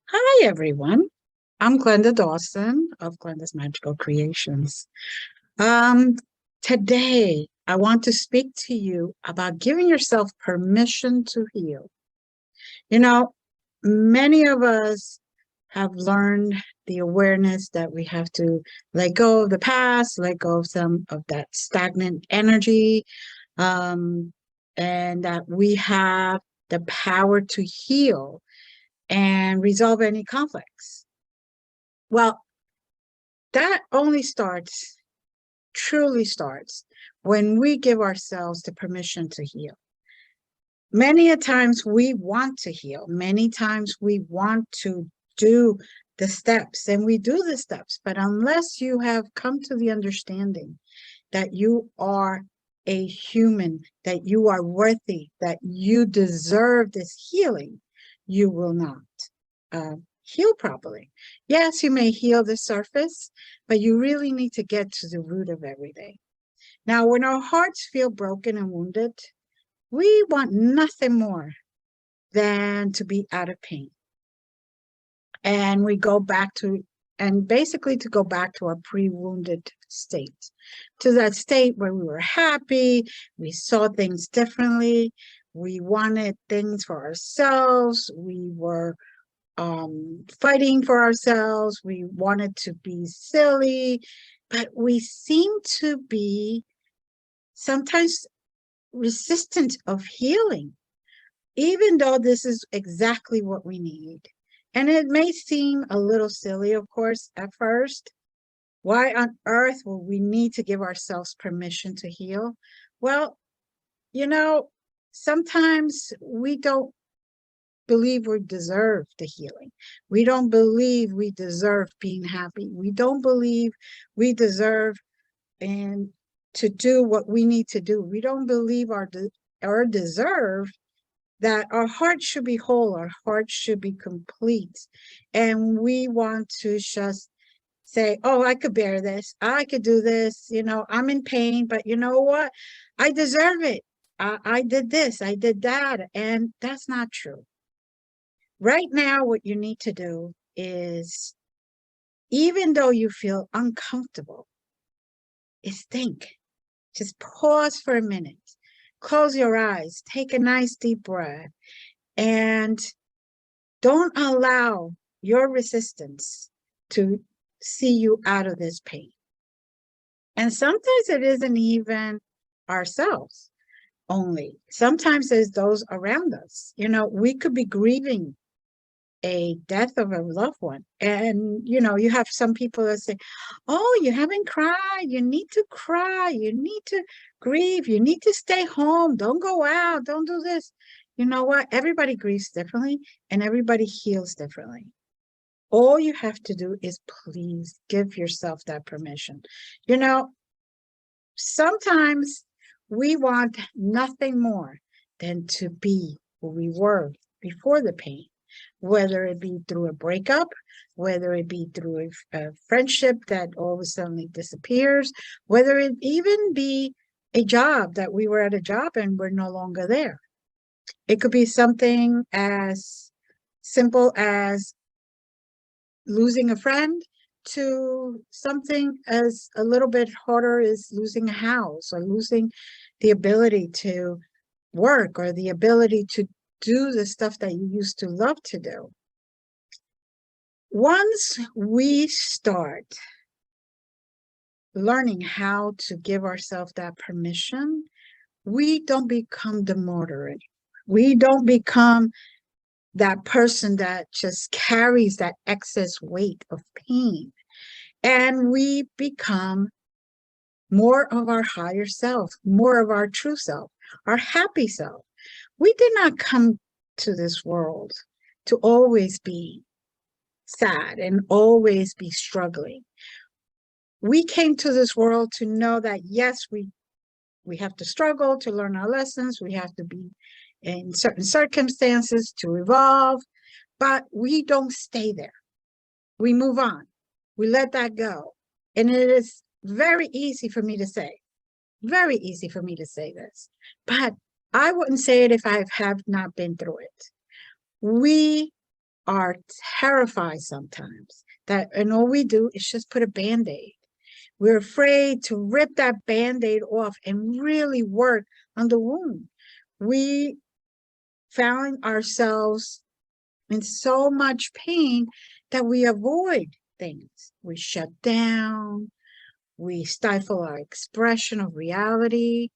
Hi, everyone. I'm Glenda Dawson of Glenda's Magical Creations. Um, Today, I want to speak to you about giving yourself permission to heal. You know, many of us have learned the awareness that we have to let go of the past, let go of some of that stagnant energy, um, and that we have the power to heal and resolve any conflicts. Well, that only truly starts, when we give ourselves the permission to heal. Many a times we want to heal. Many times we want to do the steps, and we do the steps. But unless you have come to the understanding that you are a human, that you are worthy, that you deserve this healing, you will not heal properly. Yes, you may heal the surface, but you really need to get to the root of everything. Now, when our hearts feel broken and wounded, we want nothing more than to be out of pain. And we go back to, and basically to go back to our pre-wounded state, to that state where we were happy, we saw things differently, we wanted things for ourselves, we were fighting for ourselves, we wanted to be silly, but we seem to be sometimes resistant of healing, even though this is exactly what we need. And it may seem a little silly, of course, at first. Why on earth will we need to give ourselves permission to heal? Well, you know, sometimes we don't believe we deserve the healing. We don't believe we deserve being happy. We don't believe we deserve and to do what we need to do. We don't believe our deserve that our heart should be whole, our heart should be complete. And we want to just say, oh, I could bear this, I could do this, I'm in pain, but you know what? I deserve it. I did this, I did that. And that's not true. Right now, what you need to do is, even though you feel uncomfortable, is think. Just pause for a minute. Close your eyes. Take a nice deep breath. And don't allow your resistance to see you out of this pain. And sometimes it isn't even ourselves only. Sometimes it's those around us. We could be grieving a death of a loved one. And, you have some people that say, oh, you haven't cried. You need to cry. You need to grieve. You need to stay home. Don't go out. Don't do this. You know what? Everybody grieves differently and everybody heals differently. All you have to do is please give yourself that permission. Sometimes we want nothing more than to be who we were before the pain, whether it be through a breakup, whether it be through a friendship that all of a sudden disappears, whether it even be a job that we were at a job and we're no longer there. It could be something as simple as losing a friend, to something as a little bit harder is losing a house or losing the ability to work or the ability to do the stuff that you used to love to do. Once we start learning how to give ourselves that permission, we don't become the martyr. We don't become that person that just carries that excess weight of pain. And we become more of our higher self, more of our true self, our happy self. We did not come to this world to always be sad and always be struggling. We came to this world to know that, yes, we have to struggle to learn our lessons. We have to be in certain circumstances to evolve, but we don't stay there. We move on. We let that go. And it is very easy for me to say, very easy for me to say this, but I wouldn't say it if I have not been through it. We are terrified sometimes and all we do is just put a Band-Aid. We're afraid to rip that Band-Aid off and really work on the wound. We found ourselves in so much pain that we avoid things. We shut down, we stifle our expression of reality,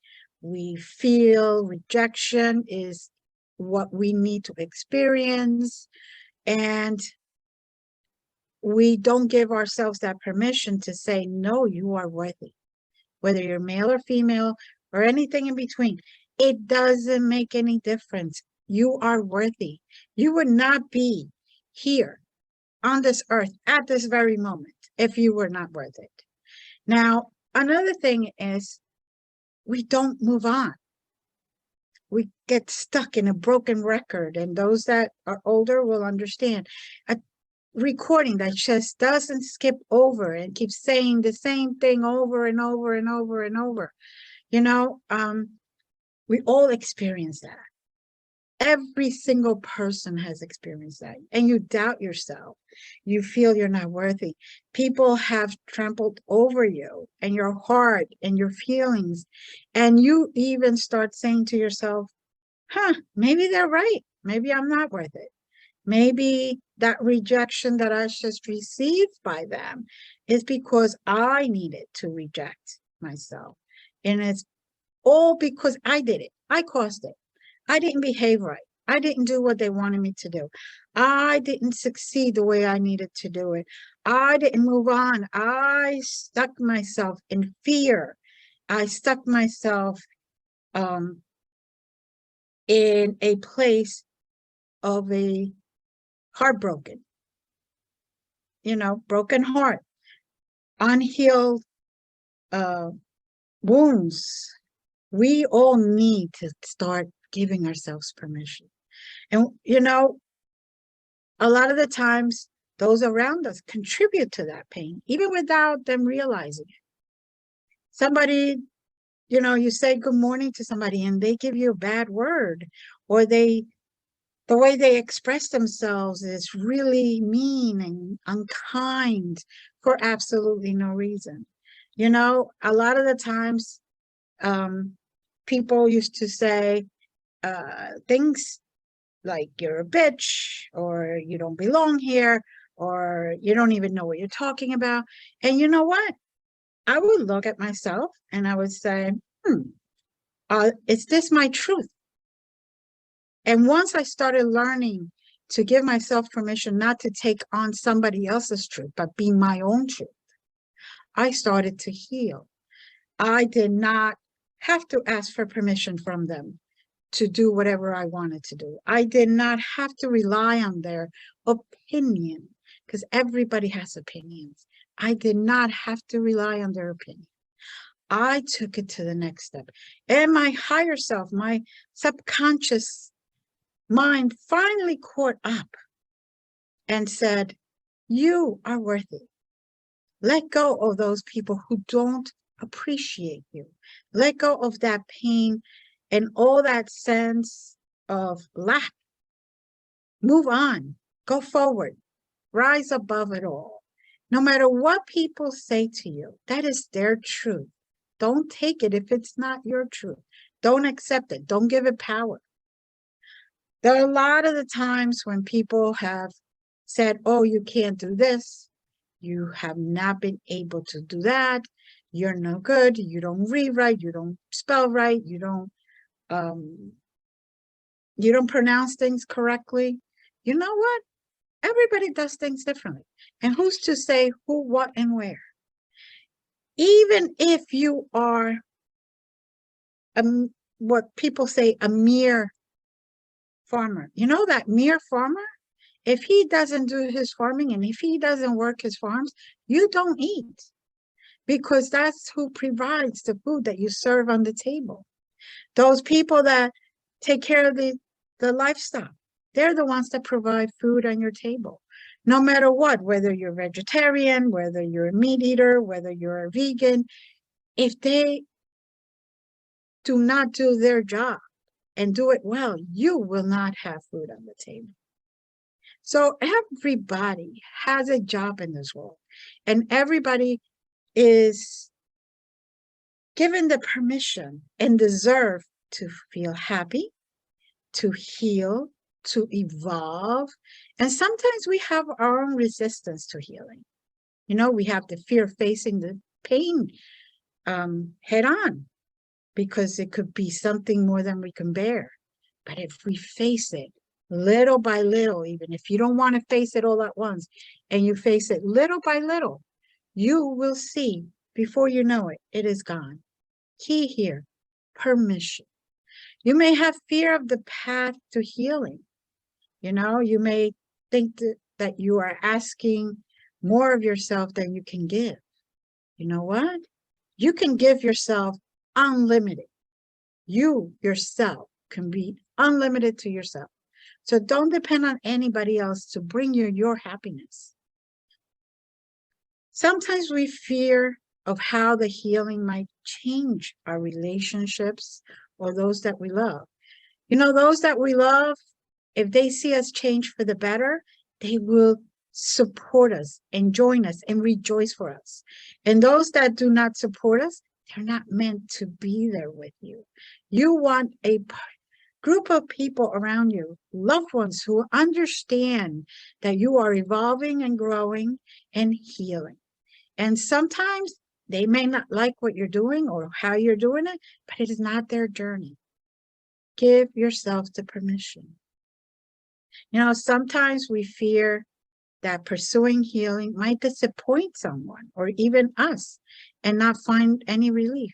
we feel rejection is what we need to experience, and we don't give ourselves that permission to say, no, you are worthy. Whether you're male or female or anything in between, it doesn't make any difference. You are worthy. You would not be here on this earth at this very moment if you were not worth it. Now, another thing is we don't move on. We get stuck in a broken record, and those that are older will understand. A recording that just doesn't skip over and keeps saying the same thing over and over and over and over. You know, we all experience that. Every single person has experienced that. And you doubt yourself. You feel you're not worthy. People have trampled over you and your heart and your feelings. And you even start saying to yourself, maybe they're right. Maybe I'm not worth it. Maybe that rejection that I just received by them is because I needed to reject myself. And it's all because I did it. I caused it. I didn't behave right. I didn't do what they wanted me to do. I didn't succeed the way I needed to do it. I didn't move on. I stuck myself in fear. I stuck myself in a place of a heartbroken, broken heart, unhealed wounds. We all need to start giving ourselves permission. And, a lot of the times those around us contribute to that pain, even without them realizing it. Somebody, you say good morning to somebody and they give you a bad word, or the way they express themselves is really mean and unkind for absolutely no reason. A lot of the times, people used to say things like you're a bitch, or you don't belong here, or you don't even know what you're talking about. And you know what? I would look at myself and I would say, is this my truth? And once I started learning to give myself permission not to take on somebody else's truth, but be my own truth, I started to heal. I did not have to ask for permission from them to do whatever I wanted to do. I did not have to rely on their opinion, because everybody has opinions. I did not have to rely on their opinion. I took it to the next step. And my higher self, my subconscious mind finally caught up and said, you are worthy. Let go of those people who don't appreciate you. Let go of that pain and all that sense of lack. Move on, go forward, rise above it all. No matter what people say to you, that is their truth. Don't take it if it's not your truth. Don't accept it. Don't give it power. There are a lot of the times when people have said, oh, you can't do this. You have not been able to do that. You're no good. You don't read right. You don't spell right. You don't pronounce things correctly. You know what? Everybody does things differently. And who's to say who, what, and where? Even if you are what people say, a mere farmer. You know that mere farmer? If he doesn't do his farming and if he doesn't work his farms, you don't eat, because that's who provides the food that you serve on the table. Those people that take care of the livestock, they're the ones that provide food on your table. No matter what, whether you're vegetarian, whether you're a meat eater, whether you're a vegan, if they do not do their job and do it well, you will not have food on the table. So everybody has a job in this world, and everybody is given the permission and deserve to feel happy, to heal, to evolve. And sometimes we have our own resistance to healing. You know, we have the fear of facing the pain head on, because it could be something more than we can bear. But if we face it little by little, even if you don't want to face it all at once, and you face it little by little, you will see before you know it, it is gone. Key here, permission. You may have fear of the path to healing. You know, you may think that you are asking more of yourself than you can give. You know what? You can give yourself unlimited. You yourself can be unlimited to yourself. So don't depend on anybody else to bring you your happiness. Sometimes we fear of how the healing might change our relationships or those that we love. You know, those that we love, if they see us change for the better, they will support us and join us and rejoice for us. And those that do not support us, they're not meant to be there with you. You want a group of people around you, loved ones who understand that you are evolving and growing and healing. And sometimes they may not like what you're doing or how you're doing it, but it is not their journey. Give yourself the permission. You know, sometimes we fear that pursuing healing might disappoint someone or even us and not find any relief.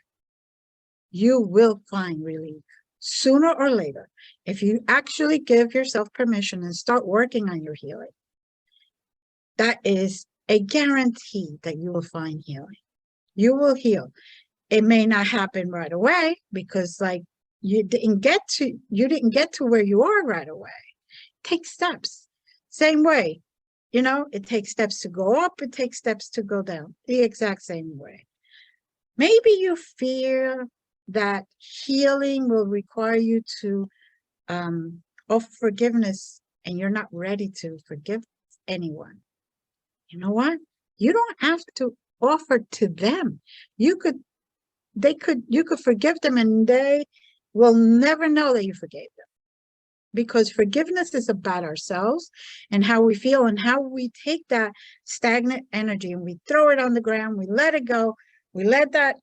You will find relief sooner or later if you actually give yourself permission and start working on your healing. That is a guarantee that you will find healing. You will heal. It may not happen right away because you didn't get to where you are right away. Take steps. Same way. You know, it takes steps to go up, it takes steps to go down, the exact same way. Maybe you fear that healing will require you to offer forgiveness, and you're not ready to forgive anyone. You know what? You don't have to offer to them. You could forgive them, and they will never know that you forgave them. Because forgiveness is about ourselves and how we feel and how we take that stagnant energy and we throw it on the ground, we let it go, we let that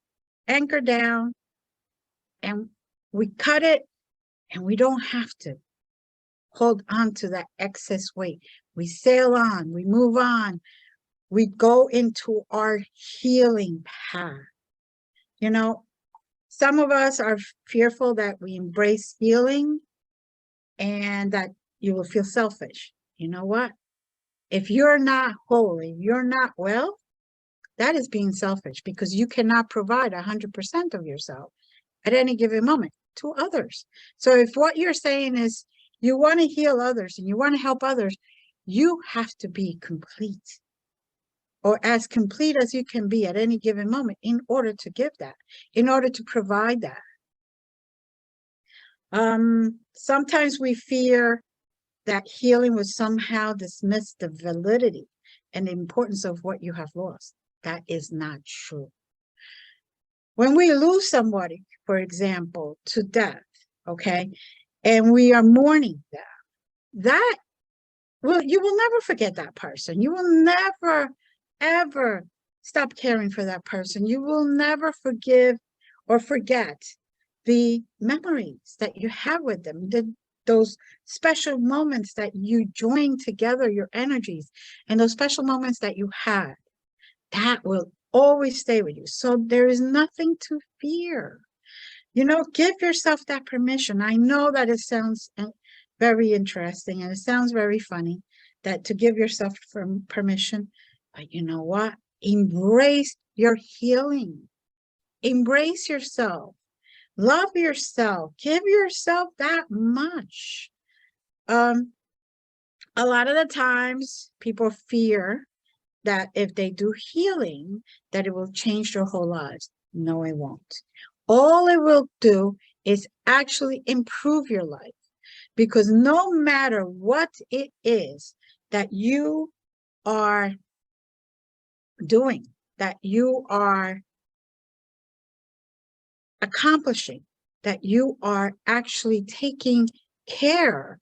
anchor down, and we cut it, and we don't have to hold on to that excess weight. We sail on, we move on, we go into our healing path. You know, some of us are fearful that we embrace healing and that you will feel selfish. You know what? If you're not whole, if you're not well, that is being selfish, because you cannot provide 100% of yourself at any given moment to others. So if what you're saying is you want to heal others and you want to help others, you have to be complete, or as complete as you can be at any given moment, in order to give that, in order to provide that. Sometimes we fear that healing will somehow dismiss the validity and the importance of what you have lost. That is not true. When we lose somebody, for example, to death, okay, and we are mourning that you will never forget that person. You will never, ever stop caring for that person. You will never forgive or forget the memories that you have with them, those special moments that you join together your energies, and those special moments that you had, that will always stay with you. So there is nothing to fear. You know, give yourself that permission. I know that it sounds very interesting and it sounds very funny that to give yourself permission, but you know what? Embrace your healing. Embrace yourself. Love yourself. Give yourself that much. A lot of the times people fear that if they do healing, that it will change their whole lives. No, it won't. All it will do is actually improve your life, because no matter what it is, that you are doing, that you are accomplishing, that you are actually taking care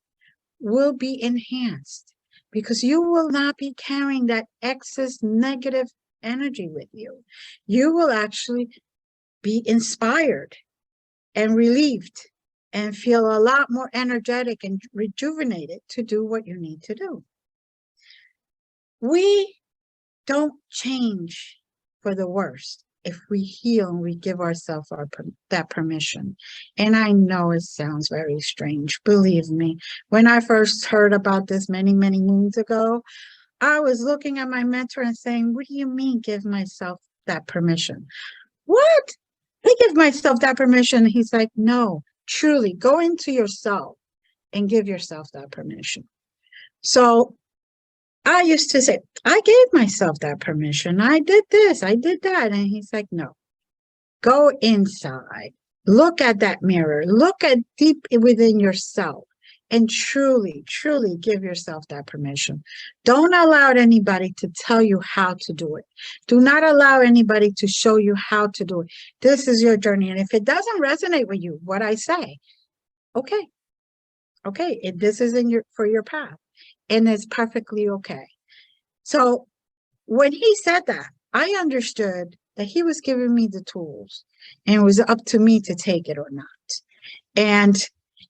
will be enhanced, because you will not be carrying that excess negative energy with you. You will actually be inspired and relieved and feel a lot more energetic and rejuvenated to do what you need to do. We don't change for the worst if we heal and we give ourselves that permission. And I know it sounds very strange. Believe me, when I first heard about this many, many moons ago, I was looking at my mentor and saying, what do you mean give myself that permission? What? I give myself that permission. He's like, no, truly go into yourself and give yourself that permission. So I used to say, I gave myself that permission. I did this, I did that. And he's like, no, go inside, look at that mirror, look at deep within yourself, and truly, truly give yourself that permission. Don't allow anybody to tell you how to do it. Do not allow anybody to show you how to do it. This is your journey. And if it doesn't resonate with you, what I say, okay, this isn't for your path. And it's perfectly okay. So when he said that, I understood that he was giving me the tools and it was up to me to take it or not. And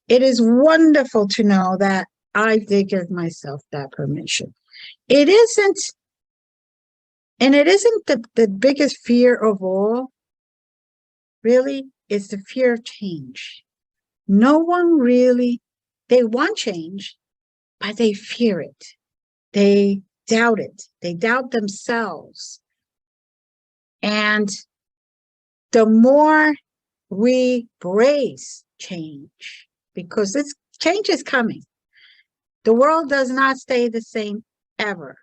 it is wonderful to know that I did give myself that permission. It isn't the biggest fear of all, really, it's the fear of change. No one really, they want change, but they fear it. They doubt it. They doubt themselves. And the more we brace change, because this change is coming. The world does not stay the same ever.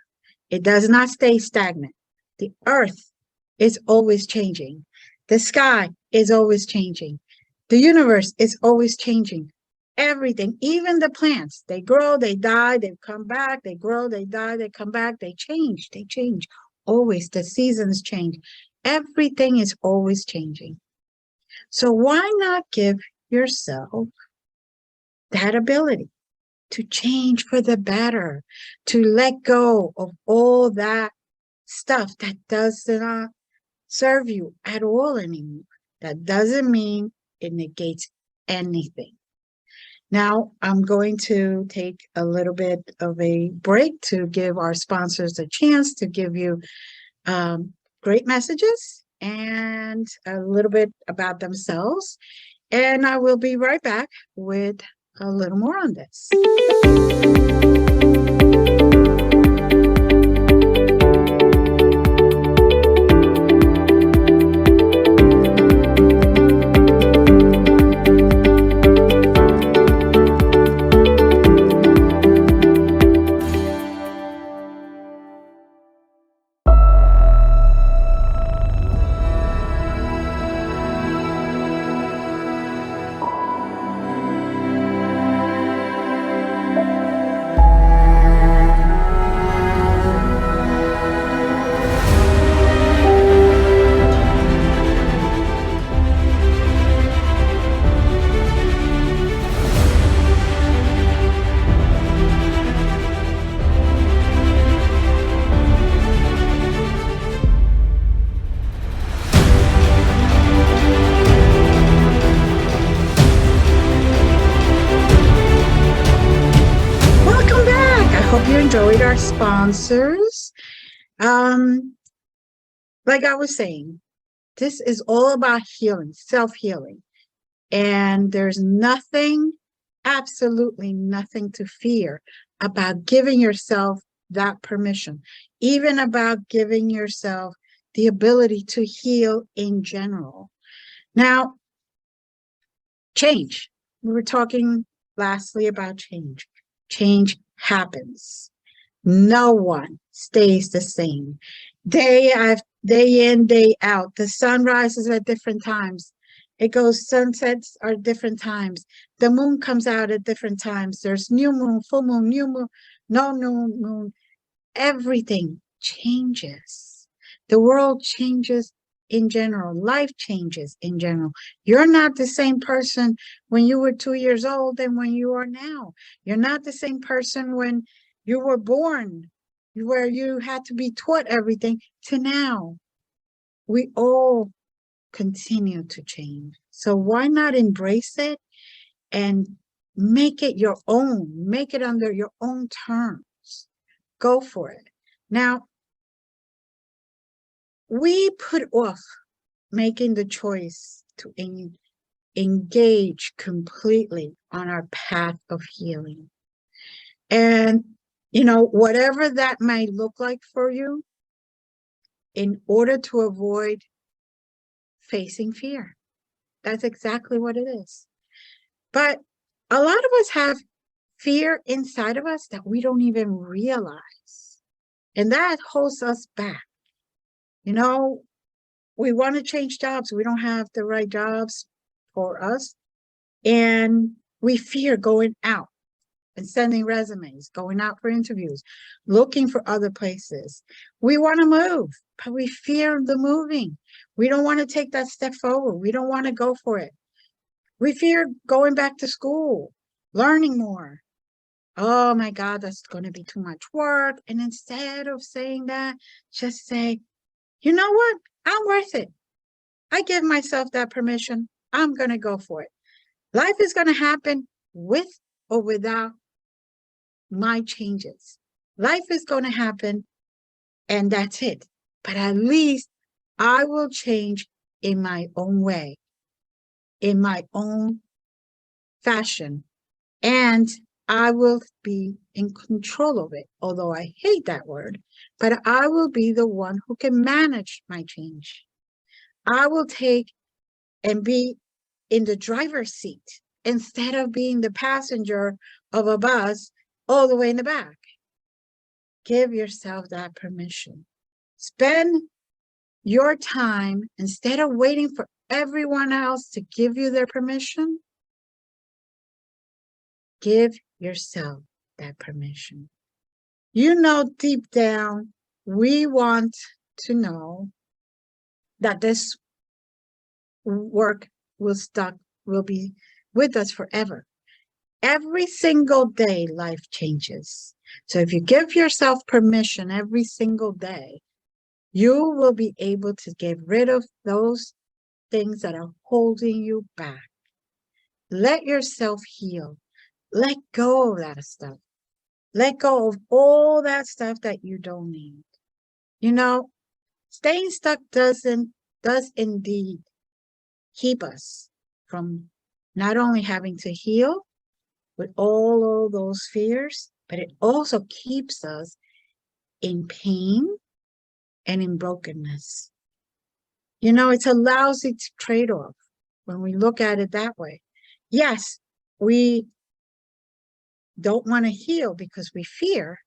It does not stay stagnant. The earth is always changing. The sky is always changing. The universe is always changing. Everything, even the plants, they grow, they die, they come back, they grow, they die, they come back, they change. Always, the seasons change. Everything is always changing. So why not give yourself that ability to change for the better, to let go of all that stuff that does not serve you at all anymore? That doesn't mean it negates anything. Now, I'm going to take a little bit of a break to give our sponsors a chance to give you great messages and a little bit about themselves. And I will be right back with a little more on this. Enjoyed our sponsors. Like I was saying, this is all about healing, self-healing. And there's nothing, absolutely nothing to fear about giving yourself that permission, even about giving yourself the ability to heal in general. Now, change. We were talking lastly about change. Change happens. No one stays the same. Day in, day out. The sun rises at different times. It goes, sunsets are different times. The moon comes out at different times. There's new moon, full moon, new moon. no new moon, everything changes. The world changes in general. Life changes in general. You're not the same person when you were 2 years old than when you are now. You're not the same person when you were born, where you had to be taught everything, to now. We all continue to change. So why not embrace it and make it your own? Make it under your own terms. Go for it. Now, we put off making the choice to engage completely on our path of healing. And, whatever that might look like for you, in order to avoid facing fear. That's exactly what it is. But a lot of us have fear inside of us that we don't even realize. And that holds us back. We want to change jobs. We don't have the right jobs for us. And we fear going out and sending resumes, going out for interviews, looking for other places. We want to move, but we fear the moving. We don't want to take that step forward. We don't want to go for it. We fear going back to school, learning more. Oh my God, that's going to be too much work. And instead of saying that, just say, you know what? I'm worth it. I give myself that permission. I'm going to go for it. Life is going to happen with or without my changes. Life is going to happen, and that's it. But at least I will change in my own way, in my own fashion, and I will be in control of it. Although I hate that word, but I will be the one who can manage my change. I will take and be in the driver's seat instead of being the passenger of a bus all the way in the back. Give yourself that permission. Spend your time, instead of waiting for everyone else to give you their permission, give yourself that permission. Deep down, we want to know that this work will be with us forever. Every single day, life changes. So if you give yourself permission every single day, you will be able to get rid of those things that are holding you back. Let yourself heal. Let go of that stuff. Let go of all that stuff that you don't need. Staying stuck does indeed keep us from not only having to heal with all of those fears, but it also keeps us in pain and in brokenness. It's a lousy trade-off when we look at it that way. Yes, we don't want to heal because we fear,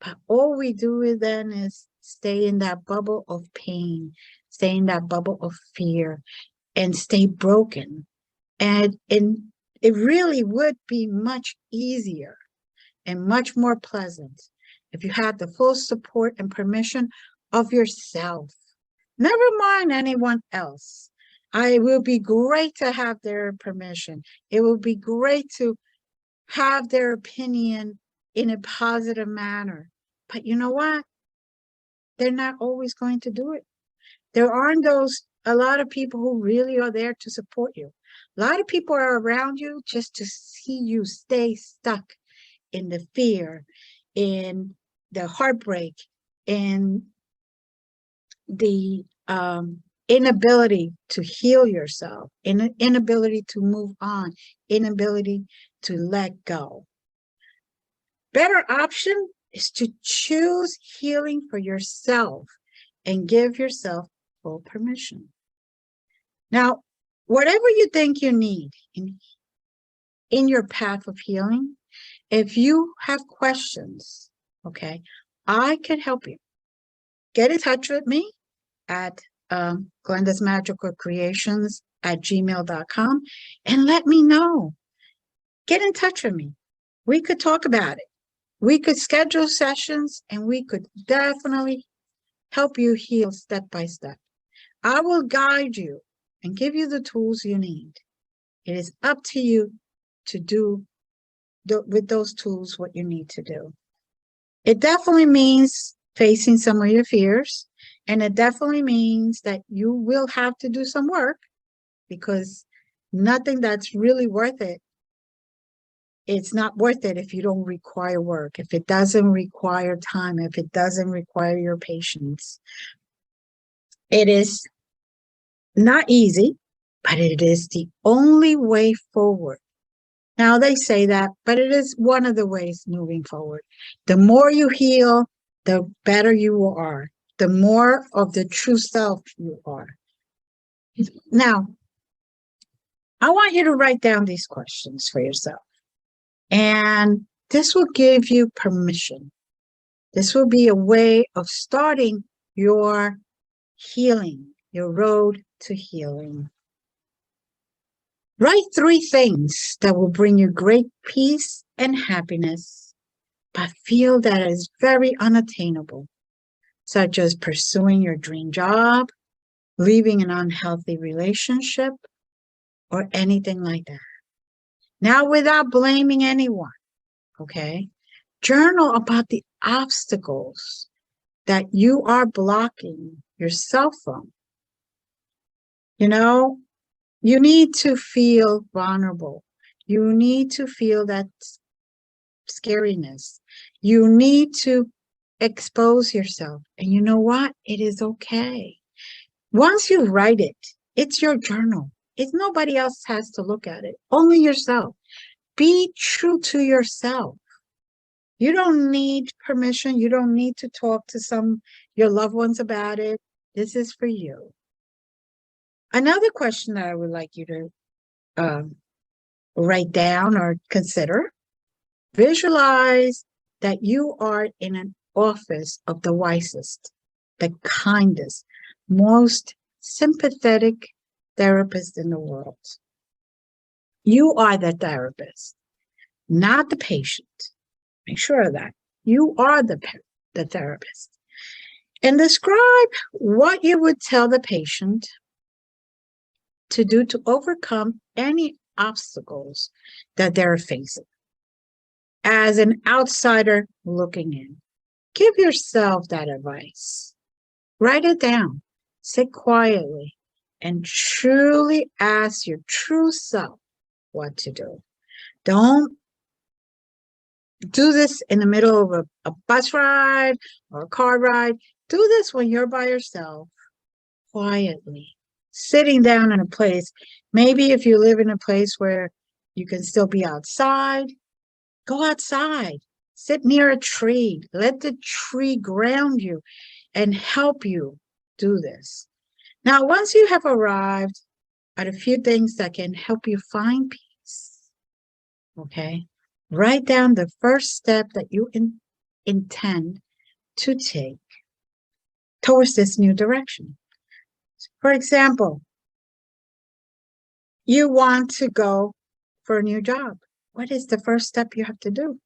but all we do then is stay in that bubble of pain, stay in that bubble of fear, and stay broken. And it really would be much easier and much more pleasant if you had the full support and permission of yourself. Never mind anyone else. It will be great to have their permission. It will be great to have their opinion in a positive manner. But you know what? They're not always going to do it. There aren't a lot of people who really are there to support you. A lot of people are around you just to see you stay stuck in the fear, in the heartbreak, in the inability to heal yourself, inability to move on, inability to let go. Better option is to choose healing for yourself and give yourself full permission. Now, whatever you think you need in your path of healing, if you have questions, okay, I can help you. Get in touch with me at Glenda's Magical Creations at gmail.com and let me know. Get in touch with me. We could talk about it. We could schedule sessions and we could definitely help you heal step by step. I will guide you and give you the tools you need. It is up to you to do with those tools what you need to do. It definitely means facing some of your fears, and it definitely means that you will have to do some work, because nothing that's really worth it, it's not worth it if you don't require work, if it doesn't require time, if it doesn't require your patience. It is not easy, but it is the only way forward. Now they say that, but it is one of the ways moving forward. The more you heal, the better you are, the more of the true self you are. Now, I want you to write down these questions for yourself. And this will give you permission. This will be a way of starting your healing, your road to healing. Write 3 things that will bring you great peace and happiness, but feel that it is very unattainable, such as pursuing your dream job, leaving an unhealthy relationship, or anything like that. Now, without blaming anyone, okay? Journal about the obstacles that you are blocking yourself from. You know, you need to feel vulnerable. You need to feel that scariness. You need to expose yourself. And you know what? It is okay. Once you write it, it's your journal. It's nobody else has to look at it, only yourself. Be true to yourself. You don't need permission. You don't need to talk to your loved ones about it. This is for you. Another question that I would like you to write down or consider: visualize that you are in an office of the wisest, the kindest, most sympathetic therapist in the world. You are the therapist, not the patient. Make sure of that. You are the therapist. And describe what you would tell the patient to do to overcome any obstacles that they're facing. As an outsider looking in, give yourself that advice. Write it down. Sit quietly and truly ask your true self what to do. Don't do this in the middle of a bus ride or a car ride. Do this when you're by yourself, quietly, sitting down in a place. Maybe if you live in a place where you can still be outside, go outside. Sit near a tree. Let the tree ground you and help you do this. Now, once you have arrived at a few things that can help you find peace, okay, write down the first step that you intend to take towards this new direction. For example, you want to go for a new job. What is the first step you have to do?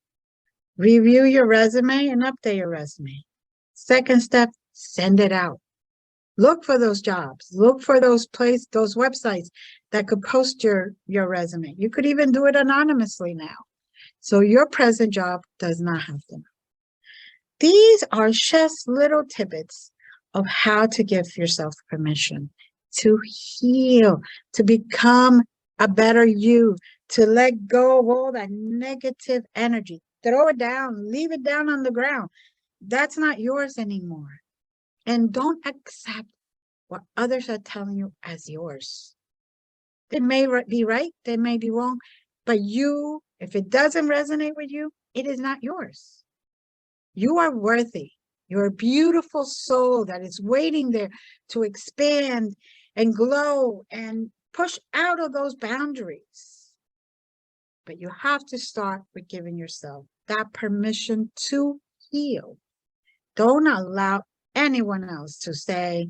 Review your resume and update your resume. Second step, send it out. Look for those jobs. Look for those websites that could post your resume. You could even do it anonymously now. So your present job does not have to know. These are just little tidbits of how to give yourself permission to heal, to become a better you, to let go of all that negative energy. Throw it down, leave it down on the ground. That's not yours anymore. And don't accept what others are telling you as yours. They may be right, they may be wrong, but you, if it doesn't resonate with you, it is not yours. You are worthy. You're a beautiful soul that is waiting there to expand and glow and push out of those boundaries. But you have to start with giving yourself that permission to heal. Don't allow anyone else to say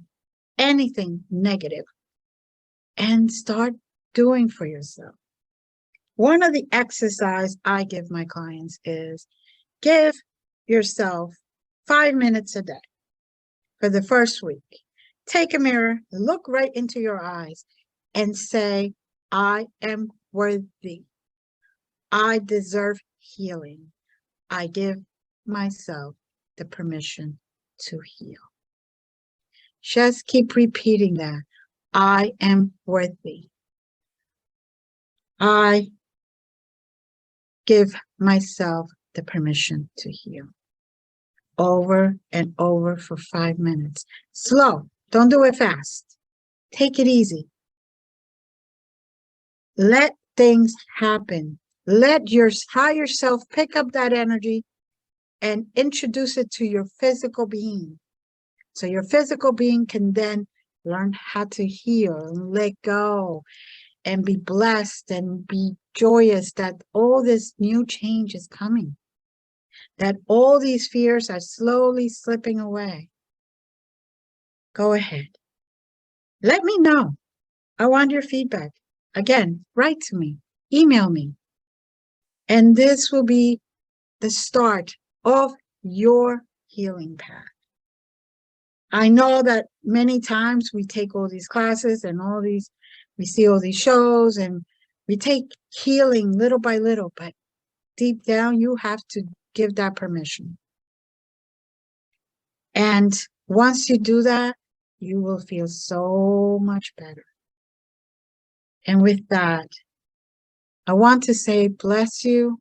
anything negative, and start doing for yourself. One of the exercises I give my clients is Give yourself 5 minutes a day for the first week. Take a mirror, look right into your eyes, and say, I am worthy. I deserve healing. I give myself the permission to heal. Just keep repeating that. I am worthy. I give myself the permission to heal. Over and over for 5 minutes. Slow. Don't do it fast. Take it easy. Let things happen. Let your higher self pick up that energy and introduce it to your physical being. So your physical being can then learn how to heal and let go and be blessed and be joyous that all this new change is coming, that all these fears are slowly slipping away. Go ahead. Let me know. I want your feedback. Again, write to me, email me. And this will be the start of your healing path. I know that many times we take all these classes and we see all these shows and we take healing little by little, but deep down you have to give that permission. And once you do that, you will feel so much better. And with that, I want to say, bless you.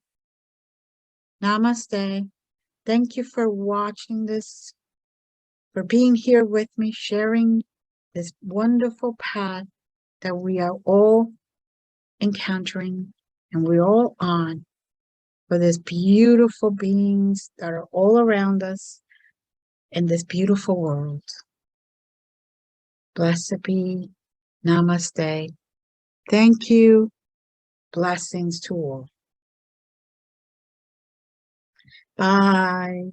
Namaste. Thank you for watching this, for being here with me, sharing this wonderful path that we are all encountering and we're all on for these beautiful beings that are all around us in this beautiful world. Blessed be. Namaste. Thank you. Blessings to all. Bye.